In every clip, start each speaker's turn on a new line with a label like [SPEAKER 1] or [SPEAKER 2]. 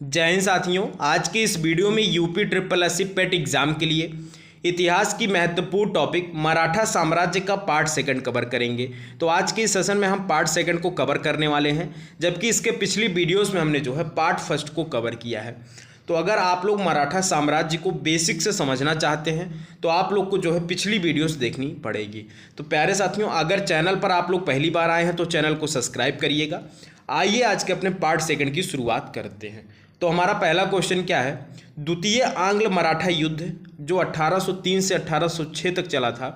[SPEAKER 1] जय हिंद साथियों। आज के इस वीडियो में यूपी ट्रिपल एससी पेट एग्जाम के लिए इतिहास की महत्वपूर्ण टॉपिक मराठा साम्राज्य का पार्ट सेकंड कवर करेंगे। तो आज के इस सेशन में हम पार्ट सेकंड को कवर करने वाले हैं, जबकि इसके पिछली वीडियोस में हमने पार्ट फर्स्ट को कवर किया है। तो अगर आप लोग मराठा साम्राज्य को बेसिक से समझना चाहते हैं तो आप लोग को पिछली वीडियोस देखनी पड़ेगी। तो प्यारे साथियों, अगर चैनल पर आप लोग पहली बार आए हैं तो चैनल को सब्सक्राइब करिएगा। आइए आज के अपने पार्ट सेकंड की शुरुआत करते हैं। तो हमारा पहला क्वेश्चन क्या है? द्वितीय आंग्ल मराठा युद्ध जो 1803 से 1806 तक चला था,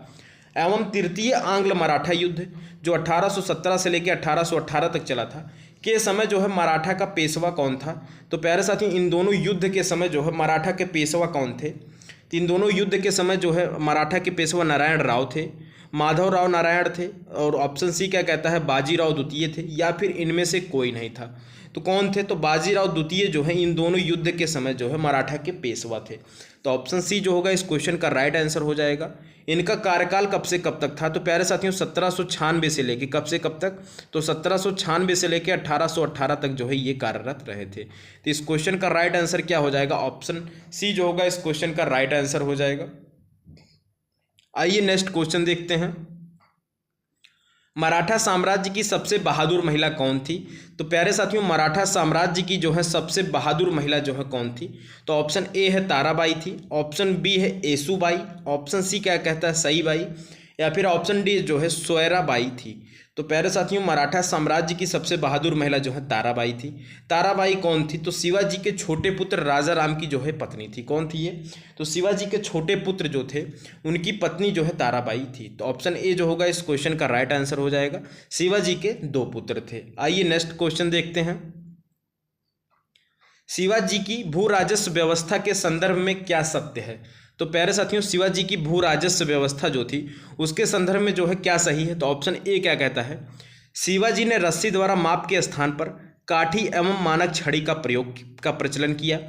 [SPEAKER 1] एवं तृतीय आंग्ल मराठा युद्ध जो 1817 से लेकर 1818 तक चला था के समय मराठा का पेशवा कौन था? तो प्यारे साथियों, इन दोनों युद्ध के समय मराठा के पेशवा कौन थे? तो इन दोनों युद्ध के समय मराठा के पेशवा नारायण राव थे, माधवराव नारायण थे, और ऑप्शन सी क्या कहता है बाजीराव द्वितीय थे, या फिर इनमें से कोई नहीं था। तो कौन थे? तो बाजीराव द्वितीय इन दोनों युद्ध के समय मराठा के पेशवा थे। तो ऑप्शन सी इस क्वेश्चन का राइट आंसर हो जाएगा। इनका कार्यकाल कब से कब तक था? तो प्यारे साथियों 1796 से लेके कब से कब तक? तो 1796 से लेके 1818 तक ये कार्यरत रहे थे। तो इस क्वेश्चन का राइट आंसर क्या हो जाएगा? ऑप्शन सी इस क्वेश्चन का राइट आंसर हो जाएगा। आइए नेक्स्ट क्वेश्चन देखते हैं। मराठा साम्राज्य की सबसे बहादुर महिला कौन थी? तो प्यारे साथियों, मराठा साम्राज्य की सबसे बहादुर महिला कौन थी? तो ऑप्शन ए है ताराबाई थी, ऑप्शन बी है येसुबाई, ऑप्शन सी क्या कहता है सईबाई, या फिर ऑप्शन डी सोयराबाई थी। तो प्यारे साथियों, मराठा साम्राज्य की सबसे बहादुर महिला ताराबाई थी। ताराबाई कौन थी? तो शिवाजी के छोटे पुत्र राजा राम की पत्नी थी। कौन थी ये? तो शिवाजी के छोटे पुत्र थे उनकी पत्नी ताराबाई थी। तो ऑप्शन ए इस क्वेश्चन का राइट आंसर हो जाएगा। शिवाजी के 2 पुत्र थे। आइए नेक्स्ट क्वेश्चन देखते हैं। शिवाजी की भू राजस्व व्यवस्था के संदर्भ में क्या सत्य है? तो प्यारे साथियों, शिवाजी की भू राजस्व व्यवस्था थी उसके संदर्भ में क्या सही है? तो ऑप्शन ए क्या कहता है शिवाजी ने रस्सी द्वारा माप के स्थान पर काठी एवं मानक छड़ी का प्रयोग का प्रचलन किया।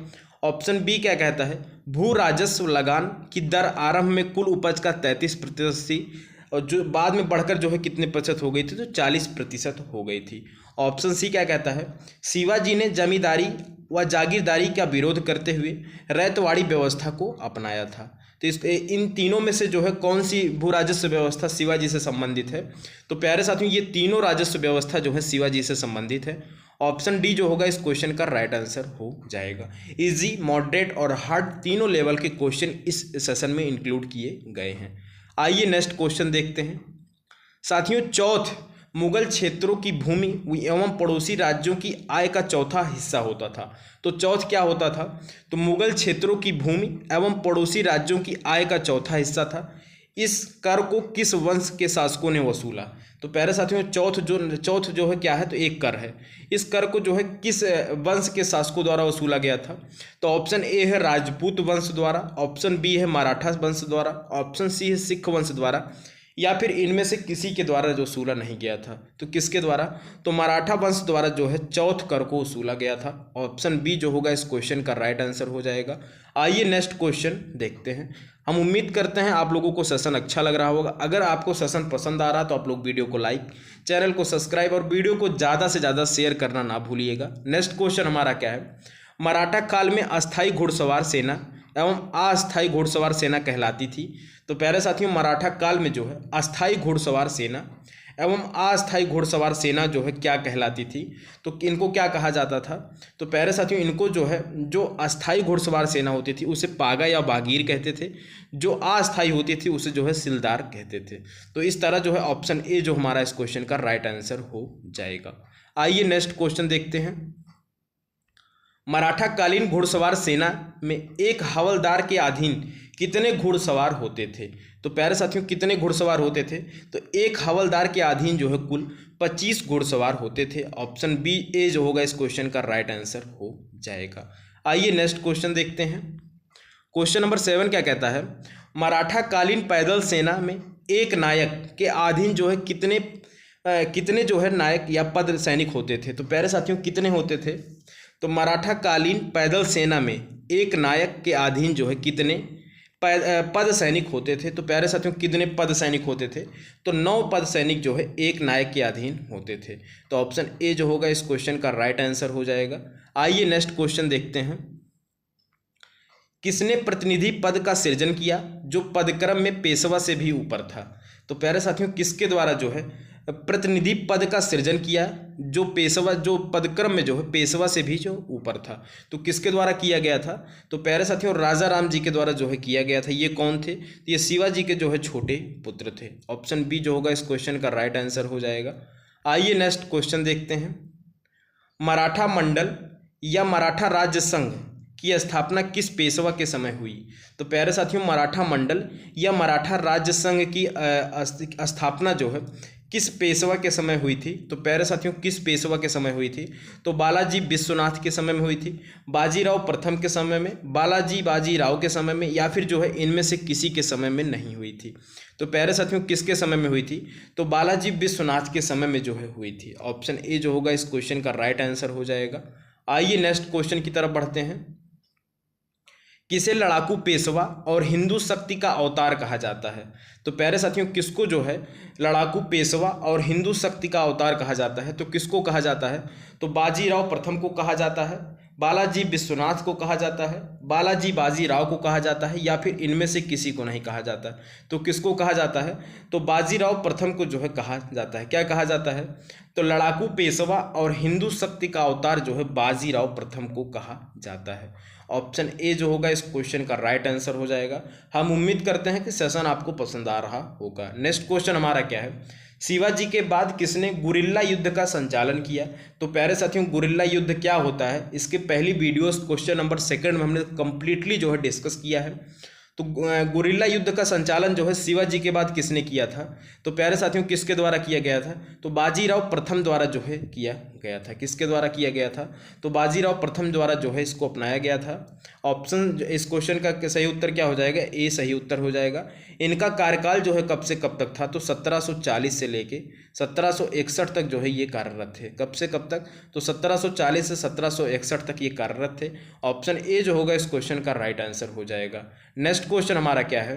[SPEAKER 1] ऑप्शन बी क्या कहता है भू राजस्व लगान की दर आरंभ में कुल उपज का 33% थी, और जो बाद में बढ़कर कितने प्रतिशत हो गई थी? तो 40% हो गई थी। ऑप्शन सी क्या कहता है शिवाजी ने जमींदारी व जागीरदारी का विरोध करते हुए रैतवाड़ी व्यवस्था को अपनाया था। तो इन तीनों में से कौन सी भू राजस्व व्यवस्था शिवाजी से संबंधित है? तो प्यारे साथियों, ये तीनों राजस्व व्यवस्था शिवाजी से संबंधित है। ऑप्शन डी इस क्वेश्चन का राइट आंसर हो जाएगा। इजी, मॉडरेट और हार्ड तीनों लेवल के क्वेश्चन इस सेशन में इंक्लूड किए गए हैं। आइए नेक्स्ट क्वेश्चन देखते हैं। साथियों, चौथ मुगल क्षेत्रों की भूमि एवं पड़ोसी राज्यों की आय का चौथा हिस्सा होता था। तो चौथ क्या होता था? तो मुगल क्षेत्रों की भूमि एवं पड़ोसी राज्यों की आय का चौथा हिस्सा था। इस कर को किस वंश के शासकों ने वसूला? तो प्यारे साथियों, चौथ क्या है? तो एक कर है। इस कर को किस वंश के शासकों द्वारा वसूला गया था? तो ऑप्शन ए है राजपूत वंश द्वारा, ऑप्शन बी है मराठा वंश द्वारा, ऑप्शन सी है सिख वंश द्वारा, या फिर इनमें से किसी के द्वारा वसूला नहीं गया था। तो किसके द्वारा? तो मराठा वंश द्वारा चौथ कर को वसूला गया था। ऑप्शन बी इस क्वेश्चन का राइट आंसर हो जाएगा। आइए नेक्स्ट क्वेश्चन देखते हैं। हम उम्मीद करते हैं आप लोगों को सेशन अच्छा लग रहा होगा। अगर आपको सेशन पसंद आ रहा तो आप लोग वीडियो को लाइक, चैनल को सब्सक्राइब और वीडियो को ज़्यादा से ज़्यादा शेयर करना ना भूलिएगा। नेक्स्ट क्वेश्चन हमारा क्या है? मराठा काल में अस्थायी घुड़सवार सेना एवं अस्थायी घुड़सवार सेना कहलाती थी। तो प्यारे साथियों, मराठा काल में अस्थायी घुड़सवार सेना एवं अस्थायी घुड़सवार सेना क्या कहलाती थी? तो इनको क्या कहा जाता था? तो प्यारे साथियों, इनको जो अस्थायी घुड़सवार सेना होती थी उसे पागा या बागीर कहते थे, जो अस्थायी होती थी उसे सिलदार कहते थे। तो इस तरह ऑप्शन ए हमारा इस क्वेश्चन का राइट आंसर हो जाएगा। आइए नेक्स्ट क्वेश्चन देखते हैं। मराठा कालीन घुड़सवार सेना में एक हवलदार के अधीन कितने घुड़सवार होते थे? तो प्यारे साथियों, कितने घुड़सवार होते थे? तो एक हवलदार के अधीन कुल 25 घुड़सवार होते थे। ऑप्शन बी ए इस क्वेश्चन का राइट आंसर हो जाएगा। आइए नेक्स्ट क्वेश्चन देखते हैं। क्वेश्चन नंबर 7 क्या कहता है? मराठा कालीन पैदल सेना में एक नायक के अधीन कितने नायक या पद सैनिक होते थे? तो प्यारे साथियों, कितने होते थे? तो मराठा कालीन पैदल सेना में एक नायक के अधीन कितने पद सैनिक होते थे? तो प्यारे साथियों, कितने पद सैनिक होते थे? तो 9 पद सैनिक एक नायक के अधीन होते थे। तो ऑप्शन ए इस क्वेश्चन का राइट आंसर हो जाएगा। आइए नेक्स्ट क्वेश्चन देखते हैं। किसने प्रतिनिधि पद का सृजन किया जो पदक्रम में पेशवा से भी ऊपर था? तो प्यारे साथियों, किसके द्वारा जो है प्रतिनिधि पद का सृजन किया जो पदक्रम में जो है पेशवा से भी जो ऊपर था? तो किसके द्वारा किया गया था? तो प्यारे साथियों, राजा राम जी के द्वारा जो है किया गया था। ये कौन थे? तो ये शिवाजी के जो है छोटे पुत्र थे। ऑप्शन बी जो होगा इस क्वेश्चन का राइट आंसर हो जाएगा। आइए नेक्स्ट क्वेश्चन देखते हैं। मराठा मंडल या मराठा राज्य संघ की स्थापना किस पेशवा के समय हुई? तो प्यारे साथियों, मराठा मंडल या मराठा राज्य संघ की स्थापना जो है किस पेशवा के समय हुई थी? तो प्यारे साथियों, किस पेशवा के समय हुई थी? तो बालाजी विश्वनाथ के समय में हुई थी, बाजीराव प्रथम के समय में, बाजीराव के समय में, या फिर जो है इनमें से किसी के समय में नहीं हुई थी? तो प्यारे साथियों, किसके समय में हुई थी? तो बालाजी विश्वनाथ के समय में जो है हुई थी। ऑप्शन ए जो होगा इस क्वेश्चन का राइट आंसर हो जाएगा। आइए नेक्स्ट क्वेश्चन की तरफ बढ़ते हैं। किसे लड़ाकू पेशवा और हिंदू शक्ति का अवतार कहा जाता है? तो प्यारे साथियों, किसको जो है लड़ाकू पेशवा और हिंदू शक्ति का अवतार कहा जाता है? तो किसको कहा जाता है? तो बाजीराव प्रथम को कहा जाता है, बालाजी विश्वनाथ को कहा जाता है, बाजीराव को कहा जाता है, या फिर इनमें से किसी को नहीं कहा जाता? तो किसको कहा जाता है? तो बाजीराव प्रथम को जो है कहा जाता है। क्या कहा जाता है? तो लड़ाकू पेशवा और हिंदू शक्ति का अवतार जो है बाजीराव प्रथम को कहा जाता है। ऑप्शन ए जो होगा इस क्वेश्चन का राइट आंसर हो जाएगा। हम उम्मीद करते हैं कि सेशन आपको पसंद आ रहा होगा। नेक्स्ट क्वेश्चन हमारा क्या है? शिवाजी के बाद किसने गुरिल्ला युद्ध का संचालन किया? तो प्यारे साथियों, गुरिल्ला युद्ध क्या होता है इसके पहली वीडियोस क्वेश्चन नंबर 2 में हमने कंप्लीटली जो है डिस्कस किया है। तो गुरिल्ला युद्ध का संचालन जो है शिवाजी के बाद किसने किया था? तो प्यारे साथियों, किसके द्वारा किया गया था? तो बाजीराव प्रथम द्वारा जो है किया गया था। किसके द्वारा किया गया था? तो बाजीराव प्रथम द्वारा जो है इसको अपनाया गया था। ऑप्शन इस क्वेश्चन का सही उत्तर क्या हो जाएगा? ए सही उत्तर हो जाएगा। इनका कार्यकाल जो है कब से कब तक था? तो 1740 से लेके 1761 तक जो है ये कार्यरत थे। कब से कब तक? तो 1740 से 1761 तक ये कार्यरत थे। ऑप्शन ए जो होगा इस क्वेश्चन का राइट आंसर हो जाएगा। नेक्स्ट क्वेश्चन हमारा क्या है?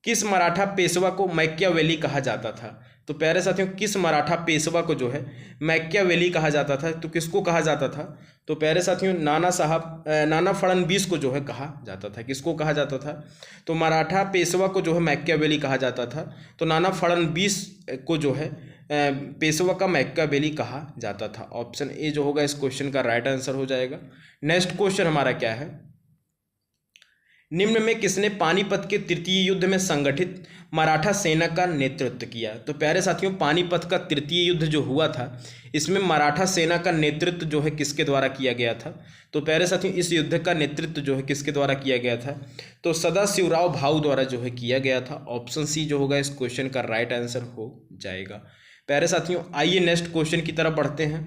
[SPEAKER 1] किस मराठा पेशवा को मैकियावेली कहा जाता था? तो प्यारे साथियों, किस मराठा पेशवा को जो है मैकियावेली कहा जाता था? तो किसको कहा जाता था? तो प्यारे साथियों, नाना फड़नवीस को जो है कहा जाता था। किसको कहा जाता था? तो मराठा पेशवा को जो है मैकियावेली कहा जाता था। तो नाना फड़नवीस को जो है पेशवा का मैकियावेली कहा जाता था। ऑप्शन ए जो होगा इस क्वेश्चन का राइट आंसर हो जाएगा। नेक्स्ट क्वेश्चन हमारा क्या है? निम्न में किसने पानीपत के तृतीय युद्ध में संगठित मराठा सेना का नेतृत्व किया? तो प्यारे साथियों, पानीपत का तृतीय युद्ध जो हुआ था इसमें मराठा सेना का नेतृत्व जो है किसके द्वारा किया गया था? तो प्यारे साथियों, इस युद्ध का नेतृत्व जो है किसके द्वारा किया गया था? तो सदाशिवराव भाऊ द्वारा जो है किया गया था। ऑप्शन सी जो होगा इस क्वेश्चन का राइट आंसर हो जाएगा। प्यारे साथियों, आइए नेक्स्ट क्वेश्चन की तरफ बढ़ते हैं।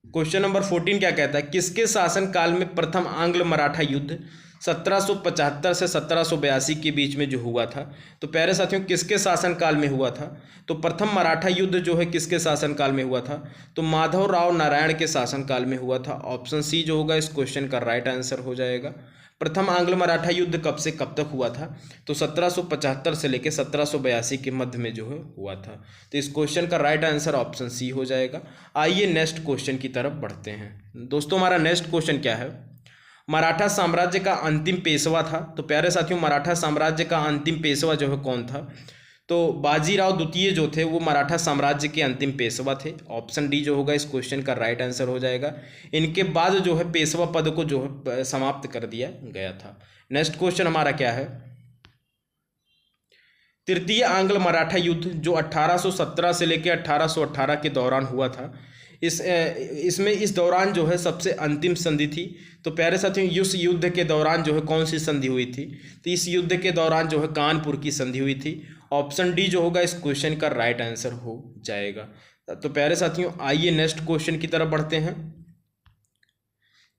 [SPEAKER 1] क्वेश्चन नंबर 14 क्या कहता है? किसके शासन काल में प्रथम आंग्ल मराठा युद्ध 1775 से 1782 के बीच में जो हुआ था? तो प्यारे साथियों, किसके शासन काल में हुआ था? तो प्रथम मराठा युद्ध जो है किसके शासन काल में हुआ था? तो माधवराव नारायण के शासन काल में हुआ था। ऑप्शन सी जो होगा इस क्वेश्चन का राइट आंसर हो जाएगा। प्रथम आंग्ल मराठा युद्ध कब से कब तक हुआ था? तो 1775 से लेकर 1782 के मध्य में जो है हुआ था। तो इस क्वेश्चन का राइट आंसर ऑप्शन सी हो जाएगा। आइए नेक्स्ट क्वेश्चन की तरफ बढ़ते हैं। दोस्तों, हमारा नेक्स्ट क्वेश्चन क्या है? मराठा साम्राज्य का अंतिम पेशवा था। तो प्यारे साथियों, मराठा साम्राज्य का अंतिम पेशवा जो है कौन था? तो बाजीराव द्वितीय जो थे वो मराठा साम्राज्य के अंतिम पेशवा थे। ऑप्शन डी जो होगा इस क्वेश्चन का राइट आंसर हो जाएगा। इनके बाद जो है पेशवा पद को जो है समाप्त कर दिया गया था। नेक्स्ट क्वेश्चन हमारा क्या है? तृतीय आंग्ल मराठा युद्ध जो 1817 से लेकर 1818 के दौरान हुआ था, इस दौरान जो है सबसे अंतिम संधि थी। तो प्यारे साथियों, इस युद्ध के दौरान जो है कौन सी संधि हुई थी? तो इस युद्ध के दौरान जो है कानपुर की संधि हुई थी। ऑप्शन डी जो होगा इस क्वेश्चन का राइट आंसर हो जाएगा। तो प्यारे साथियों, आइए नेक्स्ट क्वेश्चन की तरफ बढ़ते हैं।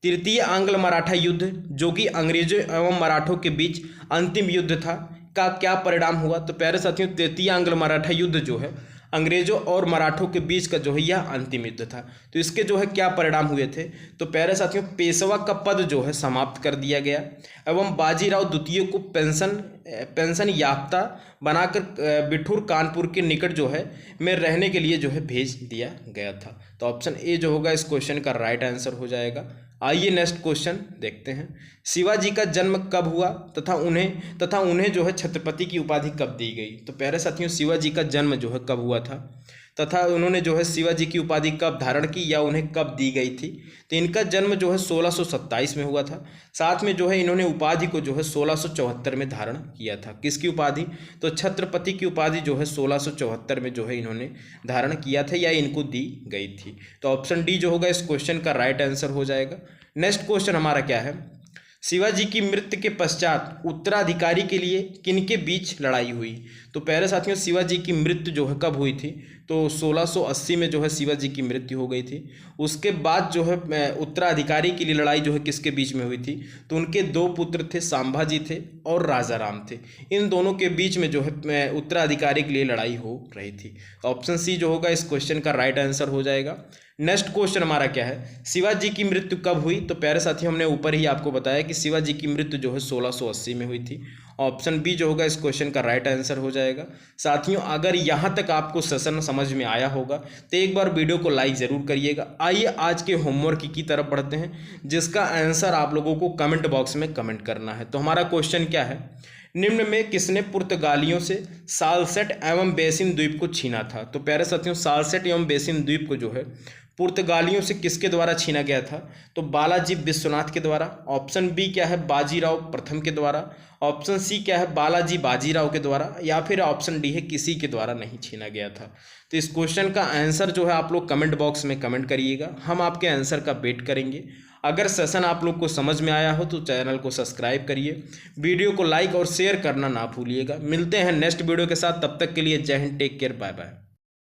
[SPEAKER 1] तृतीय आंग्ल मराठा युद्ध जो कि अंग्रेजों एवं मराठों के बीच अंतिम युद्ध था का क्या परिणाम हुआ? तो प्यारे साथियों, तृतीय आंग्ल मराठा युद्ध जो है अंग्रेजों और मराठों के बीच का जो है यह अंतिम युद्ध था। तो इसके जो है क्या परिणाम हुए थे, तो प्यारे साथियों पेशवा का पद जो है समाप्त कर दिया गया एवं बाजीराव द्वितीय को पेंशन याफ्ता बनाकर बिठूर कानपुर के निकट जो है में रहने के लिए जो है भेज दिया गया था। तो ऑप्शन ए जो होगा इस क्वेश्चन का राइट आंसर हो जाएगा। आइए नेक्स्ट क्वेश्चन देखते हैं। शिवाजी का जन्म कब हुआ तथा उन्हें जो है छत्रपति की उपाधि कब दी गई। तो प्यारे साथियों शिवाजी का जन्म जो है कब हुआ था तथा उन्होंने जो है शिवाजी की उपाधि कब धारण की या उन्हें कब दी गई थी। तो इनका जन्म जो है 1627 में हुआ था। साथ में जो है इन्होंने उपाधि को जो है 1674 में धारण किया था। किसकी उपाधि, तो छत्रपति की उपाधि जो है 1674 में जो है इन्होंने धारण किया था या इनको दी गई थी। तो ऑप्शन डी जो होगा इस क्वेश्चन का राइट आंसर हो जाएगा। नेक्स्ट क्वेश्चन हमारा क्या है, शिवाजी की मृत्यु के पश्चात उत्तराधिकारी के लिए किनके बीच लड़ाई हुई। तो प्यारे साथियों शिवाजी की मृत्यु जो है कब हुई थी, तो 1680 में जो है शिवाजी की मृत्यु हो गई थी। उसके बाद जो है उत्तराधिकारी के लिए लड़ाई जो है किसके बीच में हुई थी, तो उनके दो पुत्र थे, संभाजी थे और राजा राम थे। इन दोनों के बीच में जो है उत्तराधिकारी के लिए लड़ाई हो रही थी। ऑप्शन सी जो होगा इस क्वेश्चन का राइट आंसर हो जाएगा। नेक्स्ट क्वेश्चन हमारा क्या है, शिवाजी की मृत्यु कब हुई। तो प्यारे साथी हमने ऊपर ही आपको बताया कि शिवाजी की मृत्यु जो है 1680 में हुई थी। ऑप्शन बी जो होगा इस क्वेश्चन का राइट आंसर हो जाएगा। साथियों अगर यहाँ तक आपको सेशन समझ में आया होगा तो एक बार वीडियो को लाइक ज़रूर करिएगा। आइए आज के होमवर्क की तरफ बढ़ते हैं, जिसका आंसर आप लोगों को कमेंट बॉक्स में कमेंट करना है। तो हमारा क्वेश्चन क्या है, निम्न में किसने पुर्तगालियों से सालसेट एवं बेसिन द्वीप को छीना था। तो प्यारे साथियों सालसेट एवं बेसिन द्वीप को जो है पुर्तगालियों से किसके द्वारा छीना गया था, तो बालाजी विश्वनाथ के द्वारा। ऑप्शन बी क्या है, बाजीराव प्रथम के द्वारा। ऑप्शन सी क्या है, बालाजी बाजीराव के द्वारा। या फिर ऑप्शन डी है किसी के द्वारा नहीं छीना गया था। तो इस क्वेश्चन का आंसर जो है आप लोग कमेंट बॉक्स में कमेंट करिएगा, हम आपके आंसर का वेट करेंगे। अगर सेशन आप लोग को समझ में आया हो तो चैनल को सब्सक्राइब करिए, वीडियो को लाइक और शेयर करना ना भूलिएगा। मिलते हैं नेक्स्ट वीडियो के साथ, तब तक के लिए Jai Hind, take care, bye bye.